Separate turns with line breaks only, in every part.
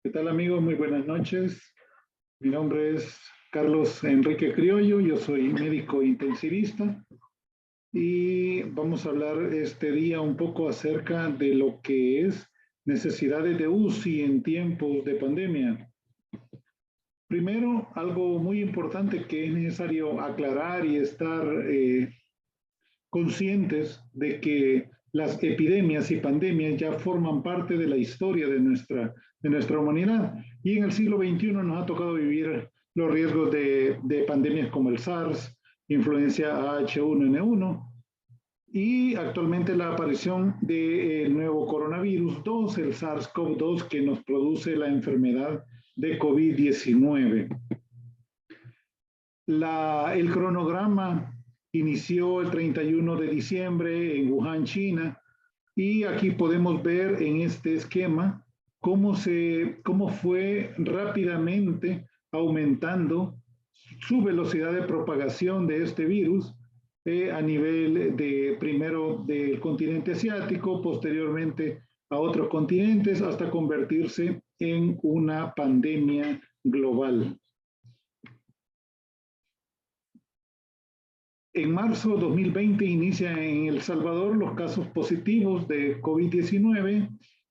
¿Qué tal amigos? Muy buenas noches. Mi nombre es Carlos Enrique Criollo, yo soy médico intensivista y vamos a hablar este día un poco acerca de lo que es necesidades de UCI en tiempos de pandemia. Primero, algo muy importante que es necesario aclarar y estar conscientes de que las epidemias y pandemias ya forman parte de la historia de nuestra humanidad. Y en el siglo XXI nos ha tocado vivir los riesgos de pandemias como el SARS, influencia H1N1 y actualmente la aparición del nuevo coronavirus 2, el SARS-CoV-2, que nos produce la enfermedad de COVID-19. El cronograma inició el 31 de diciembre en Wuhan, China, y aquí podemos ver en este esquema cómo fue rápidamente aumentando su velocidad de propagación de este virus a nivel primero del continente asiático, posteriormente a otros continentes, hasta convertirse en una pandemia global. En marzo de 2020 inicia en El Salvador los casos positivos de COVID-19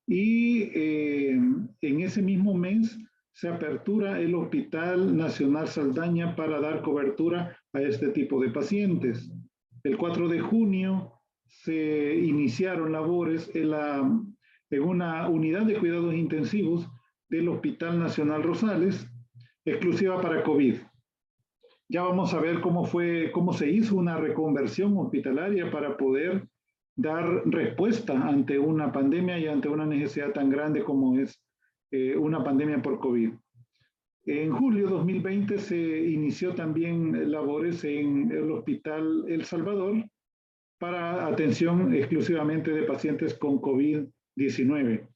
y en ese mismo mes se apertura el Hospital Nacional Saldaña para dar cobertura a este tipo de pacientes. El 4 de junio se iniciaron labores en una unidad de cuidados intensivos del Hospital Nacional Rosales, exclusiva para COVID. Ya vamos a ver cómo se hizo una reconversión hospitalaria para poder dar respuesta ante una pandemia y ante una necesidad tan grande como es una pandemia por COVID. En julio de 2020 se inició también labores en el Hospital El Salvador para atención exclusivamente de pacientes con COVID-19.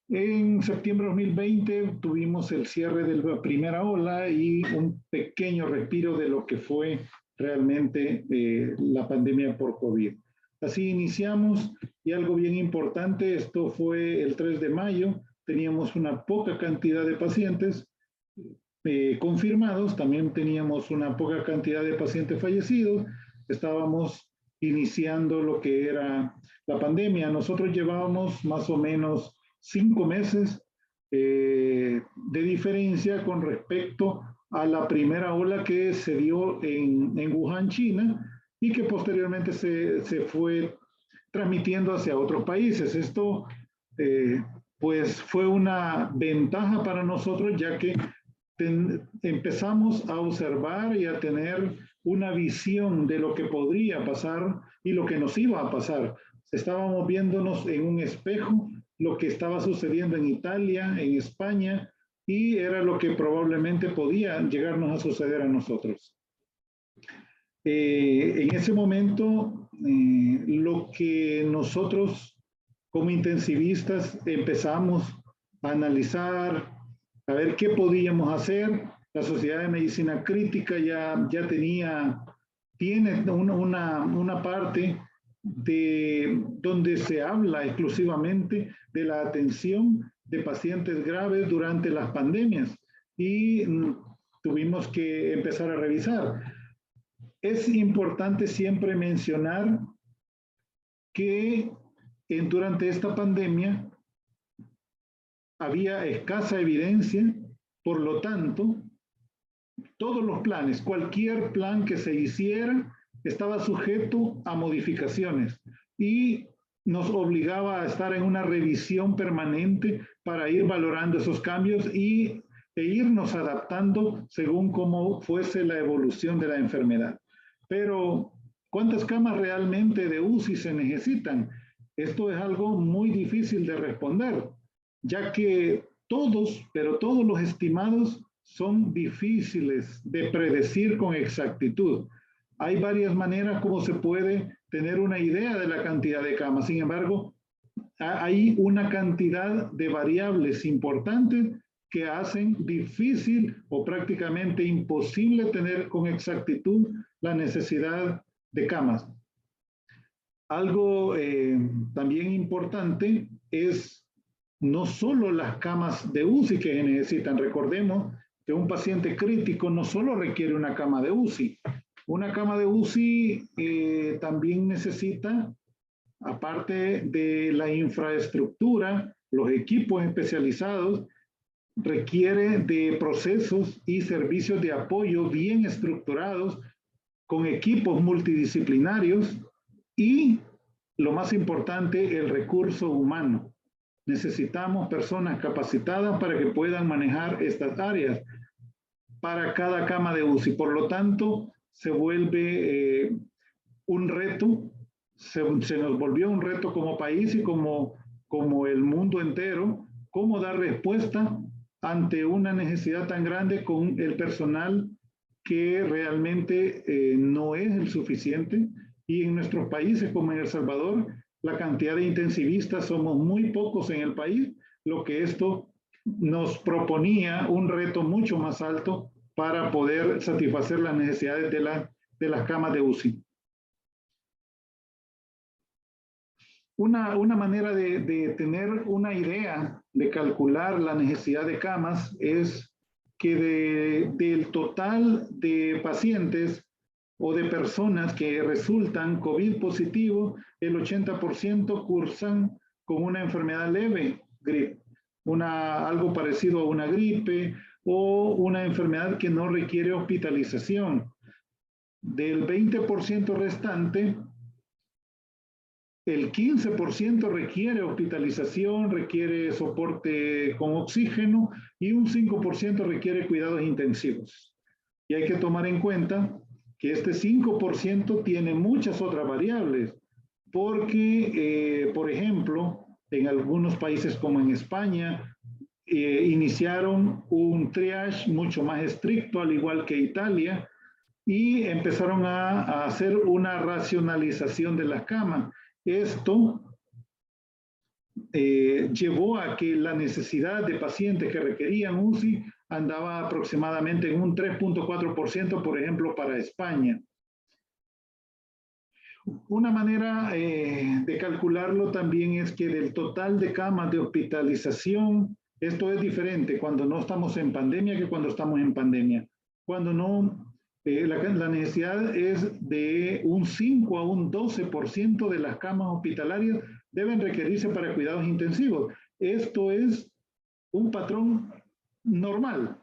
En septiembre de 2020 tuvimos el cierre de la primera ola y un pequeño respiro de lo que fue realmente la pandemia por COVID. Así iniciamos y algo bien importante, esto fue el 3 de mayo, teníamos una poca cantidad de pacientes confirmados, también teníamos una poca cantidad de pacientes fallecidos, estábamos iniciando lo que era la pandemia. Nosotros llevábamos más o menos 5 meses de diferencia con respecto a la primera ola que se dio en Wuhan, China, y que posteriormente se fue transmitiendo hacia otros países. Esto pues fue una ventaja para nosotros, ya que empezamos a observar y a tener una visión de lo que podría pasar y lo que nos iba a pasar. Estábamos viéndonos en un espejo lo que estaba sucediendo en Italia, en España, y era lo que probablemente podía llegarnos a suceder a nosotros. En ese momento, lo que nosotros como intensivistas empezamos a analizar, a ver qué podíamos hacer. La Sociedad de Medicina Crítica tiene una parte donde se habla exclusivamente de la atención de pacientes graves durante las pandemias y tuvimos que empezar a revisar. Es importante siempre mencionar que durante esta pandemia había escasa evidencia, por lo tanto, todos los planes, cualquier plan que se hiciera, estaba sujeto a modificaciones y nos obligaba a estar en una revisión permanente para ir valorando esos cambios e irnos adaptando según cómo fuese la evolución de la enfermedad. Pero, ¿cuántas camas realmente de UCI se necesitan? Esto es algo muy difícil de responder, ya que pero todos los estimados son difíciles de predecir con exactitud. Hay varias maneras como se puede tener una idea de la cantidad de camas. Sin embargo, hay una cantidad de variables importantes que hacen difícil o prácticamente imposible tener con exactitud la necesidad de camas. Algo también importante es no solo las camas de UCI que se necesitan. Recordemos que un paciente crítico no solo requiere una cama de UCI. Una cama de UCI también necesita, aparte de la infraestructura, los equipos especializados, requiere de procesos y servicios de apoyo bien estructurados, con equipos multidisciplinarios y, lo más importante, el recurso humano. Necesitamos personas capacitadas para que puedan manejar estas áreas para cada cama de UCI. Por lo tanto, se vuelve un reto, se nos volvió un reto como país y como el mundo entero, cómo dar respuesta ante una necesidad tan grande con el personal que realmente no es el suficiente. Y en nuestros países, como en El Salvador, la cantidad de intensivistas somos muy pocos en el país, lo que esto nos proponía un reto mucho más alto para poder satisfacer las necesidades de las camas de UCI. Una manera de tener una idea, de calcular la necesidad de camas, es que del total de pacientes o de personas que resultan COVID positivo, el 80% cursan con una enfermedad leve, algo parecido a una gripe o una enfermedad que no requiere hospitalización. Del 20% restante, el 15% requiere hospitalización, requiere soporte con oxígeno y un 5% requiere cuidados intensivos. Y hay que tomar en cuenta que este 5% tiene muchas otras variables, porque, por ejemplo, en algunos países como en España, iniciaron un triage mucho más estricto, al igual que Italia, y empezaron a hacer una racionalización de las camas. Esto llevó a que la necesidad de pacientes que requerían UCI andaba aproximadamente en un 3.4%, por ejemplo, para España. Una manera de calcularlo también es que del total de camas de hospitalización, esto es diferente cuando no estamos en pandemia que cuando estamos en pandemia. Cuando no, la necesidad es de un 5 a un 12% de las camas hospitalarias deben requerirse para cuidados intensivos. Esto es un patrón normal.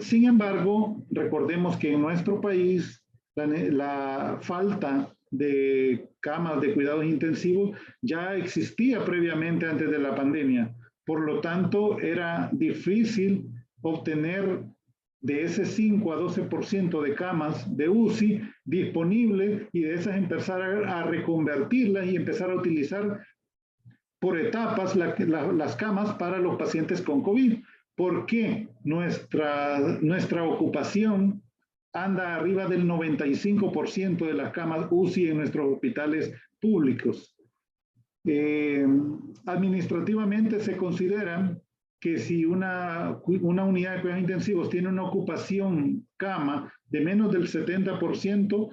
Sin embargo, recordemos que en nuestro país la falta de camas de cuidados intensivos ya existía previamente antes de la pandemia. Por lo tanto, era difícil obtener de ese 5 a 12% de camas de UCI disponibles y de esas empezar a reconvertirlas y empezar a utilizar por etapas las camas para los pacientes con COVID. ¿Por qué nuestra ocupación anda arriba del 95% de las camas UCI en nuestros hospitales públicos? Administrativamente se considera que si una unidad de cuidados intensivos tiene una ocupación cama de menos del 70%,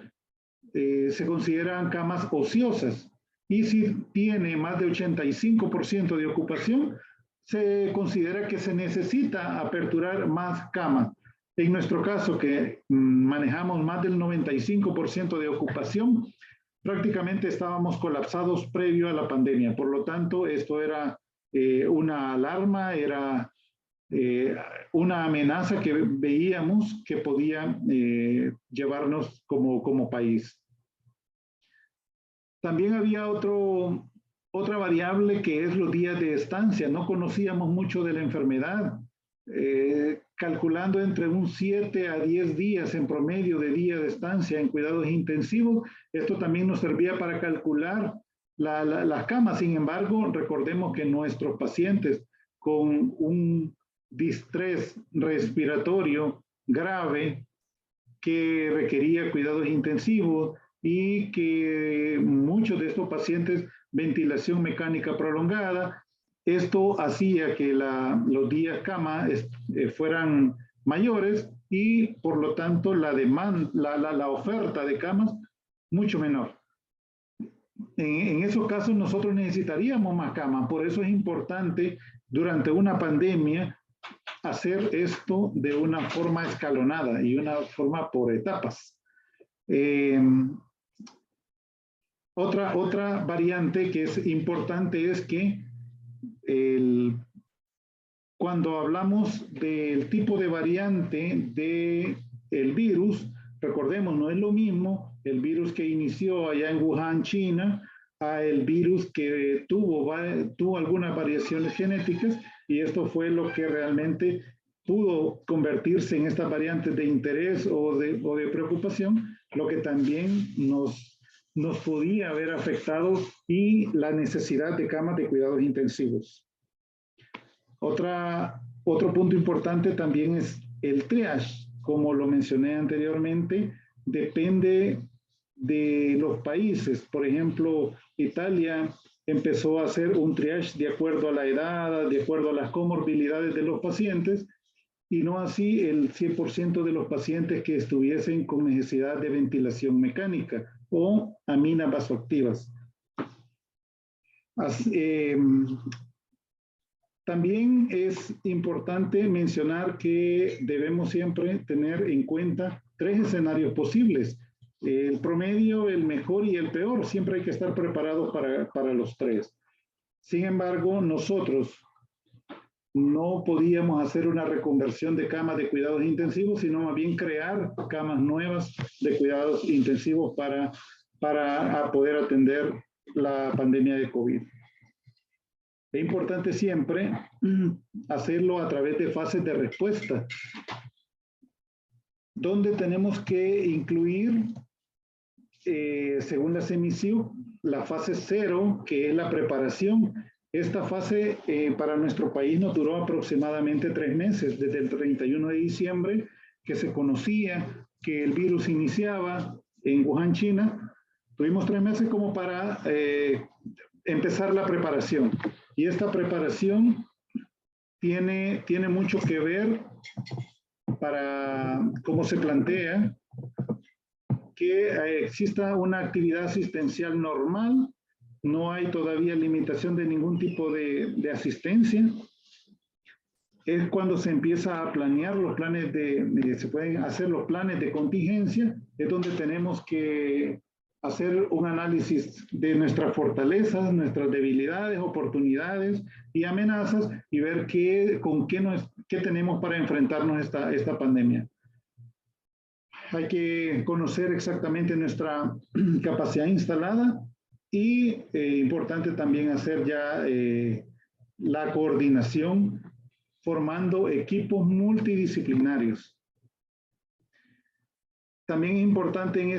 se consideran camas ociosas. Y si tiene más de 85% de ocupación, se considera que se necesita aperturar más camas. En nuestro caso, que manejamos más del 95% de ocupación, prácticamente estábamos colapsados previo a la pandemia. Por lo tanto, esto era una alarma, era una amenaza que veíamos que podía llevarnos como país. También había otra variable que es los días de estancia. No conocíamos mucho de la enfermedad, calculando entre un 7 a 10 días en promedio de día de estancia en cuidados intensivos. Esto también nos servía para calcular las camas. Sin embargo, recordemos que nuestros pacientes con un distrés respiratorio grave que requería cuidados intensivos y que muchos de estos pacientes ventilación mecánica prolongada, esto hacía que los días cama fueran mayores y por lo tanto la oferta de camas mucho menor. en esos casos nosotros necesitaríamos más camas. Por eso es importante durante una pandemia hacer esto de una forma escalonada y una forma por etapas. Otra variante que es importante es que cuando hablamos del tipo de variante del virus, recordemos, no es lo mismo el virus que inició allá en Wuhan, China, a el virus que tuvo algunas variaciones genéticas, y esto fue lo que realmente pudo convertirse en estas variantes de interés o de preocupación, lo que también nos podía haber afectado y la necesidad de camas de cuidados intensivos. Otro punto importante también es el triage. Como lo mencioné anteriormente, depende de los países. Por ejemplo, Italia empezó a hacer un triage de acuerdo a la edad, de acuerdo a las comorbilidades de los pacientes, y no así el 100% de los pacientes que estuviesen con necesidad de ventilación mecánica o aminas vasoactivas. También es importante mencionar que debemos siempre tener en cuenta 3 escenarios posibles. El promedio, el mejor y el peor. Siempre hay que estar preparados para los 3. Sin embargo, nosotros no podíamos hacer una reconversión de camas de cuidados intensivos, sino más bien crear camas nuevas de cuidados intensivos para poder atender la pandemia de COVID. Es importante siempre hacerlo a través de fases de respuesta, donde tenemos que incluir, según la CEMISIU, la fase 0, que es la preparación. Esta fase para nuestro país nos duró aproximadamente 3 meses, desde el 31 de diciembre, que se conocía que el virus iniciaba en Wuhan, China. Tuvimos 3 meses como para empezar la preparación. Y esta preparación tiene mucho que ver para cómo se plantea que exista una actividad asistencial normal. No hay todavía limitación de ningún tipo de asistencia. Es cuando se empieza a planear los planes se pueden hacer los planes de contingencia, es donde tenemos que hacer un análisis de nuestras fortalezas, nuestras debilidades, oportunidades y amenazas, y ver qué tenemos para enfrentarnos a esta pandemia. Hay que conocer exactamente nuestra capacidad instalada y importante también hacer ya la coordinación formando equipos multidisciplinarios. También es importante en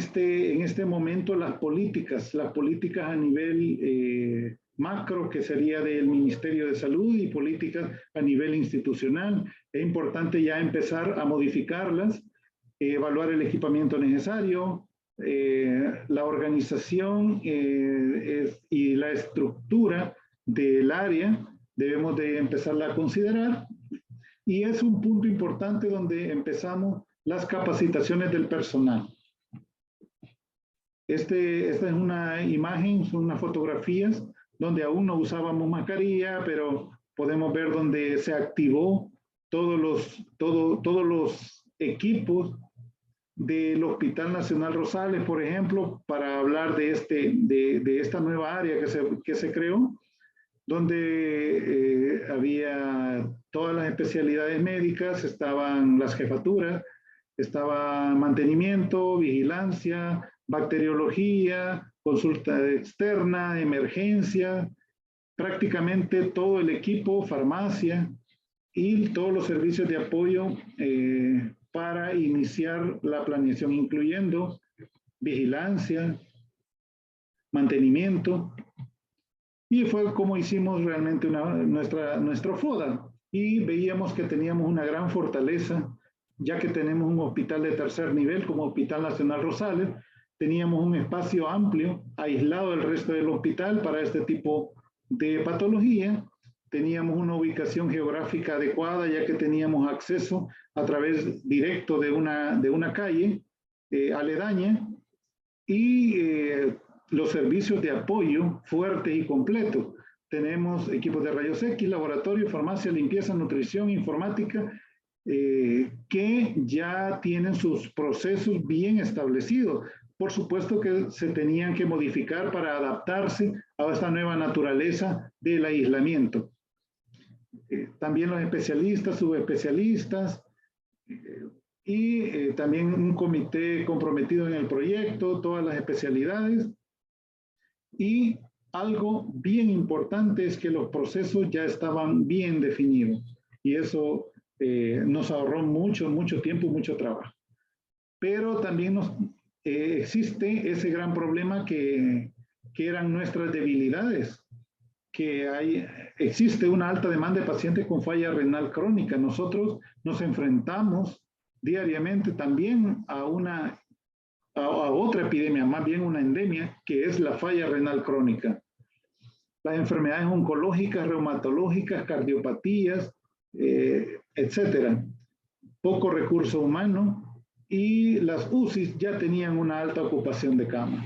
este momento las políticas a nivel macro, que sería del Ministerio de Salud, y políticas a nivel institucional. Es importante ya empezar a modificarlas, evaluar el equipamiento necesario, la organización y la estructura del área, debemos de empezarla a considerar. Y es un punto importante donde empezamos las capacitaciones del personal. Esta es una imagen, son unas fotografías donde aún no usábamos mascarilla, pero podemos ver donde se activó todos los equipos del Hospital Nacional Rosales, por ejemplo, para hablar de esta nueva área que se creó, donde había todas las especialidades médicas, estaban las jefaturas, estaba mantenimiento, vigilancia, bacteriología, consulta externa, emergencia, prácticamente todo el equipo, farmacia y todos los servicios de apoyo para iniciar la planeación, incluyendo vigilancia, mantenimiento. Y fue como hicimos realmente nuestro FODA, y veíamos que teníamos una gran fortaleza, ya que tenemos un hospital de tercer nivel como Hospital Nacional Rosales. Teníamos un espacio amplio, aislado del resto del hospital para este tipo de patología. Teníamos una ubicación geográfica adecuada, ya que teníamos acceso a través directo de una calle aledaña, y los servicios de apoyo fuertes y completos. Tenemos equipos de rayos X, laboratorio, farmacia, limpieza, nutrición, informática, que ya tienen sus procesos bien establecidos. Por supuesto que se tenían que modificar para adaptarse a esta nueva naturaleza del aislamiento. También los especialistas, subespecialistas, y también un comité comprometido en el proyecto, todas las especialidades. Y algo bien importante es que los procesos ya estaban bien definidos. Y eso nos ahorró mucho tiempo y mucho trabajo. Pero también existe ese gran problema que eran nuestras debilidades, que existe una alta demanda de pacientes con falla renal crónica. Nosotros nos enfrentamos diariamente también a otra epidemia, más bien una endemia, que es la falla renal crónica. Las enfermedades oncológicas, reumatológicas, cardiopatías, etcétera. Poco recurso humano, y las UCIs ya tenían una alta ocupación de cama.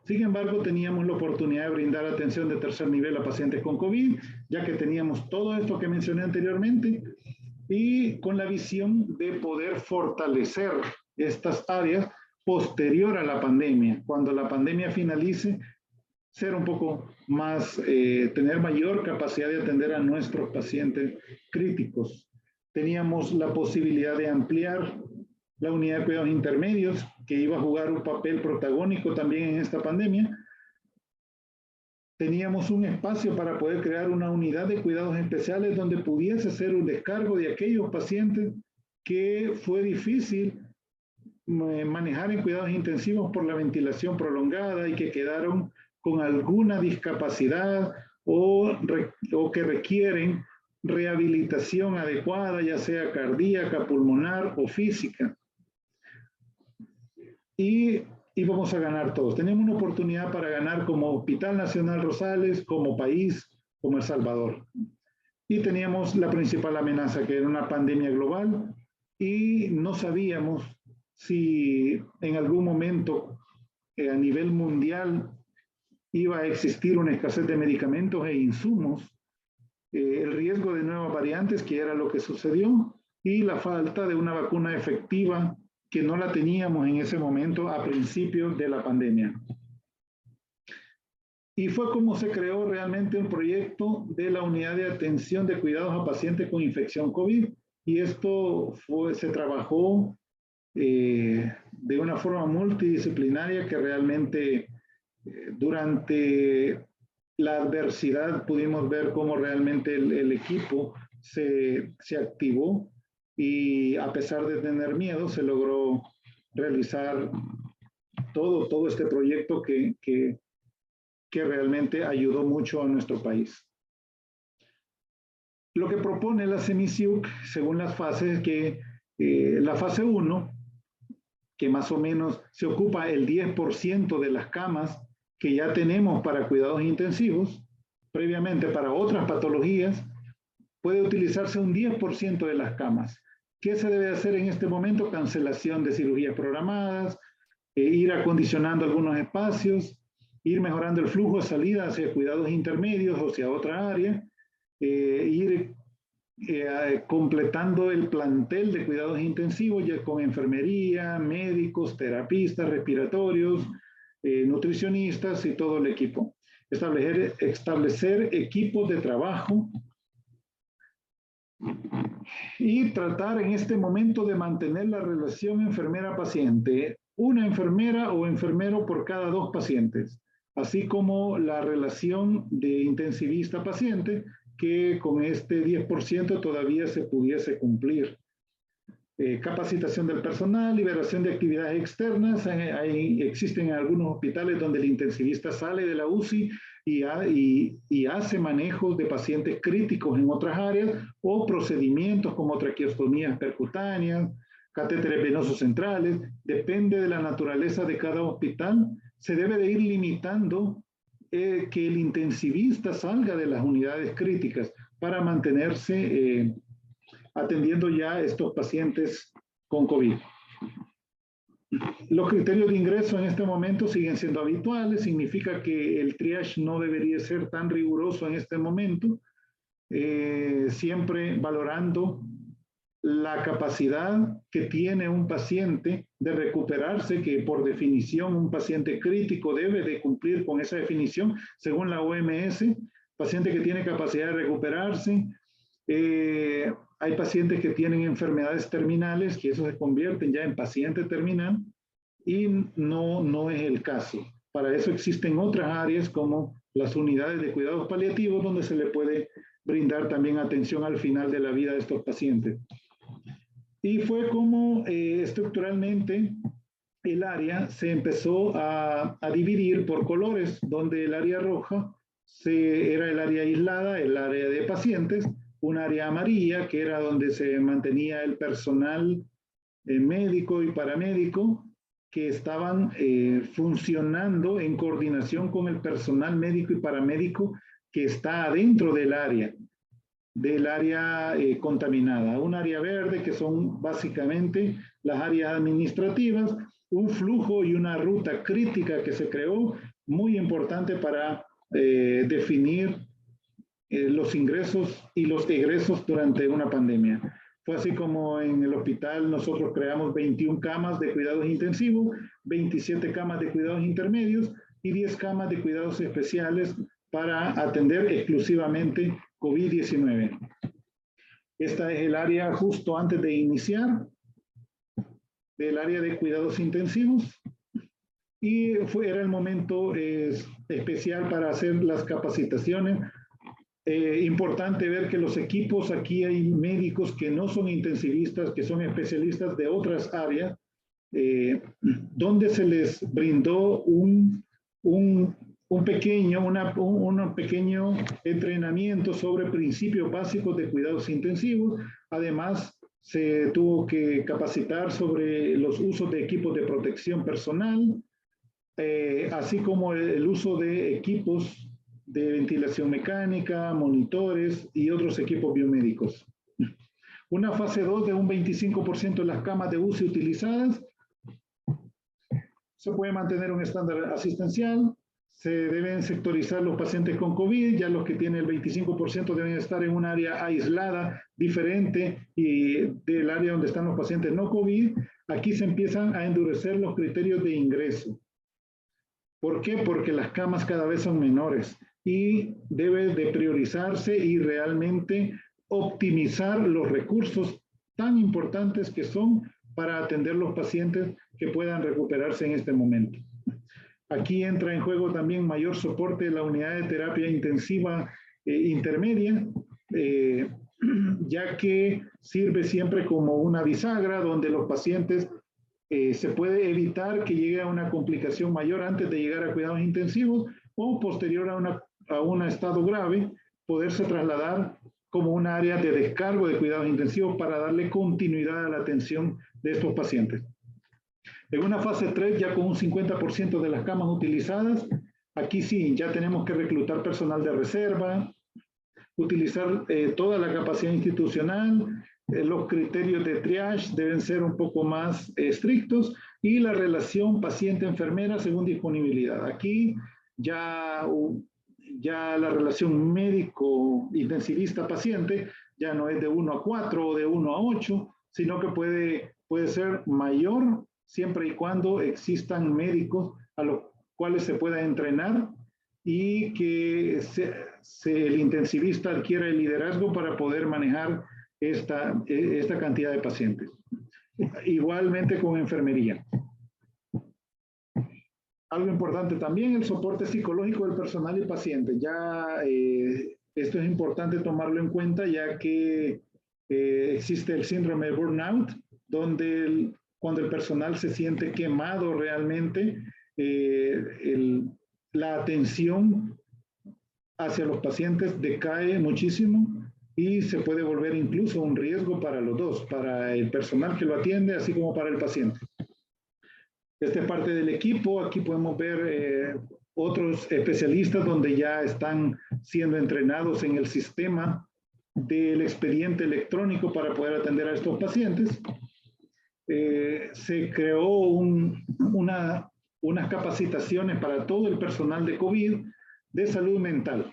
Sin embargo, teníamos la oportunidad de brindar atención de tercer nivel a pacientes con COVID, ya que teníamos todo esto que mencioné anteriormente, y con la visión de poder fortalecer estas áreas posterior a la pandemia. Cuando la pandemia finalice, ser un poco más, tener mayor capacidad de atender a nuestros pacientes críticos. Teníamos la posibilidad de ampliar la unidad de cuidados intermedios, que iba a jugar un papel protagónico también en esta pandemia. Teníamos un espacio para poder crear una unidad de cuidados especiales donde pudiese ser un descargo de aquellos pacientes que fue difícil manejar en cuidados intensivos por la ventilación prolongada y que quedaron con alguna discapacidad o que requieren rehabilitación adecuada, ya sea cardíaca, pulmonar o física. Y vamos a ganar todos. Tenemos una oportunidad para ganar como Hospital Nacional Rosales, como país, como El Salvador. Y teníamos la principal amenaza, que era una pandemia global, y no sabíamos si en algún momento a nivel mundial iba a existir una escasez de medicamentos e insumos, el riesgo de nuevas variantes, que era lo que sucedió, y la falta de una vacuna efectiva que no la teníamos en ese momento a principios de la pandemia. Y fue como se creó realmente un proyecto de la Unidad de Atención de Cuidados a Pacientes con Infección COVID, y esto se trabajó de una forma multidisciplinaria que realmente durante la adversidad pudimos ver cómo realmente el equipo se activó, y a pesar de tener miedo se logró realizar todo este proyecto que realmente ayudó mucho a nuestro país. Lo que propone la CEMICIUC, según las fases, es que la fase 1, que más o menos se ocupa el 10% de las camas que ya tenemos para cuidados intensivos, previamente para otras patologías, puede utilizarse un 10% de las camas. ¿Qué se debe hacer en este momento? Cancelación de cirugías programadas, ir acondicionando algunos espacios, ir mejorando el flujo de salida hacia cuidados intermedios o hacia otra área, ir completando el plantel de cuidados intensivos ya con enfermería, médicos, terapistas, respiratorios, nutricionistas y todo el equipo. Establecer equipos de trabajo y tratar en este momento de mantener la relación enfermera-paciente, una enfermera o enfermero por cada 2 pacientes, así como la relación de intensivista-paciente, que con este 10% todavía se pudiese cumplir. Capacitación del personal, liberación de actividades externas. Existen algunos hospitales donde el intensivista sale de la UCI y hace manejos de pacientes críticos en otras áreas, o procedimientos como traqueostomías percutáneas, catéteres venosos centrales. Depende de la naturaleza de cada hospital. Se debe de ir limitando que el intensivista salga de las unidades críticas para mantenerse atendiendo ya a estos pacientes con COVID. Los criterios de ingreso en este momento siguen siendo habituales, significa que el triage no debería ser tan riguroso en este momento, siempre valorando la capacidad que tiene un paciente de recuperarse, que por definición un paciente crítico debe de cumplir con esa definición según la OMS, paciente que tiene capacidad de recuperarse. Hay pacientes que tienen enfermedades terminales, que eso se convierten ya en paciente terminal, y no es el caso. Para eso existen otras áreas como las unidades de cuidados paliativos, donde se le puede brindar también atención al final de la vida de estos pacientes. Y fue como estructuralmente el área se empezó a dividir por colores, donde el área roja era el área aislada, el área de pacientes, un área amarilla, que era donde se mantenía el personal médico y paramédico, que estaban funcionando en coordinación con el personal médico y paramédico que está adentro del área contaminada. Un área verde, que son básicamente las áreas administrativas, un flujo y una ruta crítica que se creó, muy importante para definir los ingresos y los egresos durante una pandemia. Fue así como en el hospital nosotros creamos 21 camas de cuidados intensivos, 27 camas de cuidados intermedios y 10 camas de cuidados especiales para atender exclusivamente COVID-19. Esta es el área justo antes de iniciar, del área de cuidados intensivos, y era el momento especial para hacer las capacitaciones. Importante ver que los equipos, aquí hay médicos que no son intensivistas, que son especialistas de otras áreas, donde se les brindó un pequeño entrenamiento sobre principios básicos de cuidados intensivos. Además, se tuvo que capacitar sobre los usos de equipos de protección personal, así como el uso de equipos de ventilación mecánica, monitores y otros equipos biomédicos. Una fase 2 de un 25% de las camas de UCI utilizadas. Se puede mantener un estándar asistencial. Se deben sectorizar los pacientes con COVID. Ya los que tienen el 25% deben estar en un área aislada, diferente y del área donde están los pacientes no COVID. Aquí se empiezan a endurecer los criterios de ingreso. ¿Por qué? Porque las camas cada vez son menores y debe de priorizarse y realmente optimizar los recursos tan importantes que son para atender los pacientes que puedan recuperarse en este momento. Aquí entra en juego también mayor soporte de la unidad de terapia intensiva intermedia, ya que sirve siempre como una bisagra donde los pacientes se puede evitar que llegue a una complicación mayor antes de llegar a cuidados intensivos o posterior a un estado grave, poderse trasladar como un área de descargo de cuidados intensivos para darle continuidad a la atención de estos pacientes. En una fase 3, ya con un 50% de las camas utilizadas, aquí sí, ya tenemos que reclutar personal de reserva, utilizar toda la capacidad institucional, los criterios de triage deben ser un poco más estrictos y la relación paciente-enfermera según disponibilidad. Aquí ya la relación médico-intensivista-paciente ya no es de 1 a 4 o de 1 a 8, sino que puede ser mayor siempre y cuando existan médicos a los cuales se pueda entrenar y que el intensivista adquiera el liderazgo para poder manejar esta cantidad de pacientes. Igualmente con enfermería. Algo importante también, el soporte psicológico del personal y paciente. Ya esto es importante tomarlo en cuenta, ya que existe el síndrome de burnout, donde cuando el personal se siente quemado realmente, la atención hacia los pacientes decae muchísimo y se puede volver incluso un riesgo para los dos, para el personal que lo atiende, así como para el paciente. Esta es parte del equipo. Aquí podemos ver otros especialistas donde ya están siendo entrenados en el sistema del expediente electrónico para poder atender a estos pacientes. se creó unas capacitaciones para todo el personal de COVID de salud mental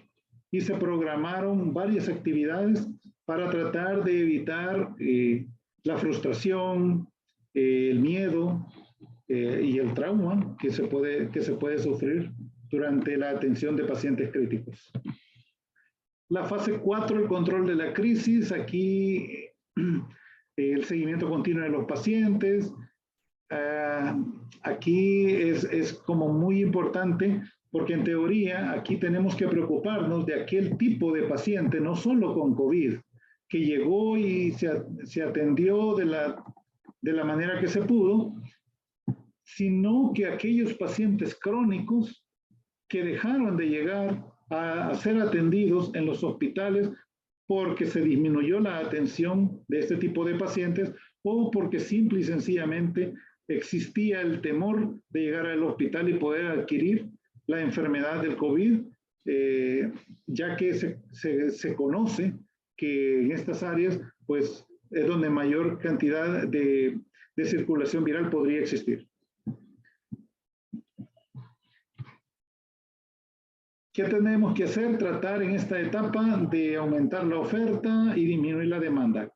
y se programaron varias actividades para tratar de evitar la frustración, el miedo y el trauma que se puede sufrir durante la atención de pacientes críticos. La fase 4, el control de la crisis. Aquí el seguimiento continuo de los pacientes. Aquí es como muy importante porque en teoría aquí tenemos que preocuparnos de aquel tipo de paciente, no solo con COVID, que llegó y se atendió de la manera que se pudo, sino que aquellos pacientes crónicos que dejaron de llegar a ser atendidos en los hospitales porque se disminuyó la atención de este tipo de pacientes o porque simple y sencillamente existía el temor de llegar al hospital y poder adquirir la enfermedad del COVID, ya que se conoce que en estas áreas pues, es donde mayor cantidad de circulación viral podría existir. ¿Qué tenemos que hacer? Tratar en esta etapa de aumentar la oferta y disminuir la demanda.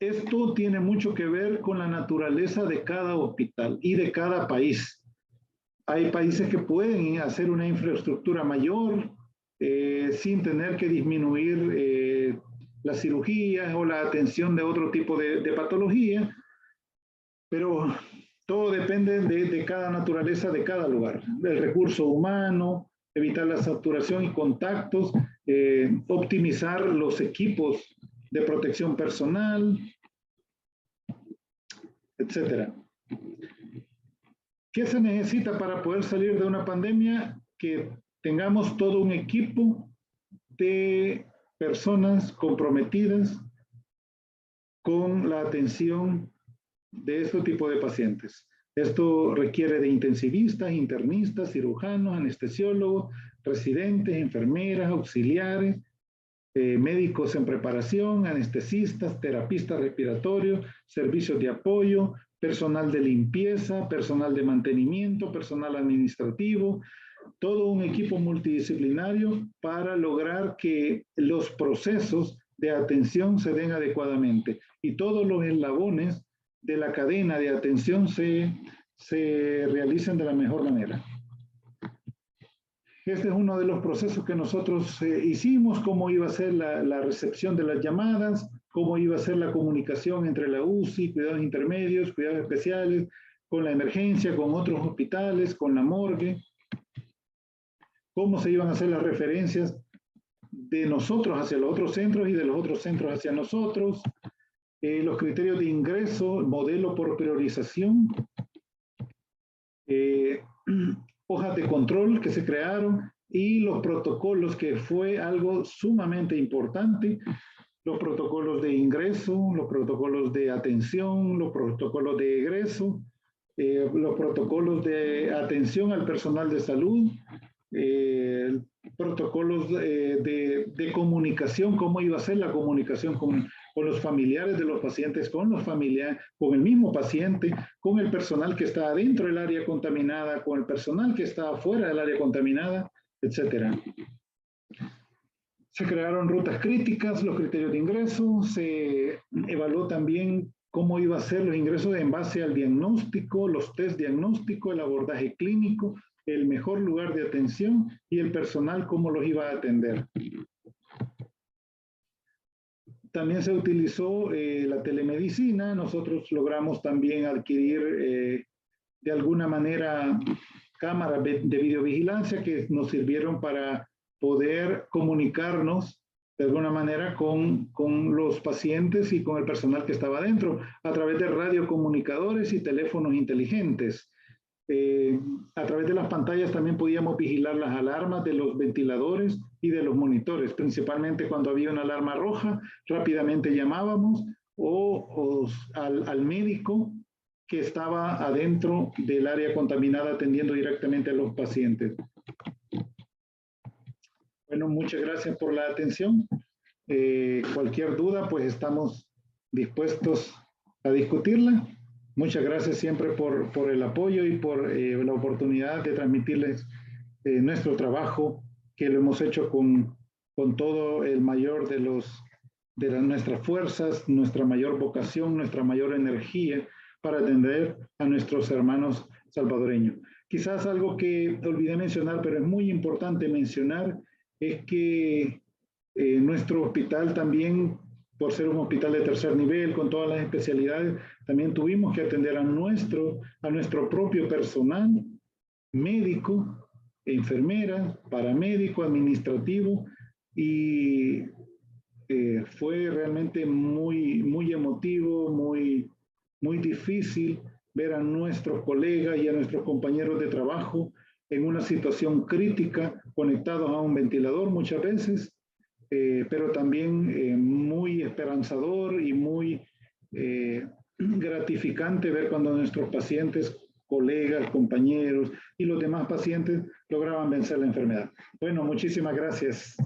Esto tiene mucho que ver con la naturaleza de cada hospital y de cada país. Hay países que pueden hacer una infraestructura mayor sin tener que disminuir las cirugías o la atención de otro tipo de patología, pero todo depende de cada naturaleza de cada lugar, del recurso humano, evitar la saturación y contactos, optimizar los equipos de protección personal, etc. ¿Qué se necesita para poder salir de una pandemia? Que tengamos todo un equipo de personas comprometidas con la atención de este tipo de pacientes. Esto requiere de intensivistas, internistas, cirujanos, anestesiólogos, residentes, enfermeras, auxiliares, médicos en preparación, anestesistas, terapistas respiratorios, servicios de apoyo, personal de limpieza, personal de mantenimiento, personal administrativo, todo un equipo multidisciplinario para lograr que los procesos de atención se den adecuadamente y todos los eslabones de la cadena de atención se realicen de la mejor manera. Este es uno de los procesos que nosotros hicimos, cómo iba a ser la recepción de las llamadas, cómo iba a ser la comunicación entre la UCI, cuidados intermedios, cuidados especiales, con la emergencia, con otros hospitales, con la morgue, cómo se iban a hacer las referencias de nosotros hacia los otros centros y de los otros centros hacia nosotros, los criterios de ingreso, modelo por priorización, hojas de control que se crearon y los protocolos, que fue algo sumamente importante, los protocolos de ingreso, los protocolos de atención, los protocolos de egreso, los protocolos de atención al personal de salud, protocolos de comunicación, cómo iba a ser la comunicación con los familiares de los pacientes, con los familiares, con el mismo paciente, con el personal que está adentro del área contaminada, con el personal que está afuera del área contaminada, etc. Se crearon rutas críticas, los criterios de ingreso, se evaluó también cómo iba a ser los ingresos en base al diagnóstico, los test diagnósticos, el abordaje clínico, el mejor lugar de atención y el personal cómo los iba a atender. También se utilizó la telemedicina. Nosotros logramos también adquirir de alguna manera cámaras de videovigilancia que nos sirvieron para poder comunicarnos de alguna manera con los pacientes y con el personal que estaba adentro a través de radiocomunicadores y teléfonos inteligentes. A través de las pantallas también podíamos vigilar las alarmas de los ventiladores y de los monitores, principalmente cuando había una alarma roja, rápidamente llamábamos al médico que estaba adentro del área contaminada atendiendo directamente a los pacientes. Bueno, muchas gracias por la atención. Cualquier duda, pues estamos dispuestos discutirla. Muchas gracias siempre por el apoyo y por la oportunidad de transmitirles nuestro trabajo, que lo hemos hecho con todo el mayor de nuestras fuerzas, nuestra mayor vocación, nuestra mayor energía para atender a nuestros hermanos salvadoreños. Quizás algo que olvidé mencionar, pero es muy importante mencionar, es que nuestro hospital también, por ser un hospital de tercer nivel, con todas las especialidades, también tuvimos que atender a nuestro propio personal médico, enfermera, paramédico, administrativo, y fue realmente muy emotivo, muy difícil ver a nuestros colegas y a nuestros compañeros de trabajo en una situación crítica, conectados a un ventilador muchas veces, pero también muy esperanzador y muy gratificante ver cuando nuestros pacientes, colegas, compañeros y los demás pacientes lograban vencer la enfermedad. Bueno, muchísimas gracias.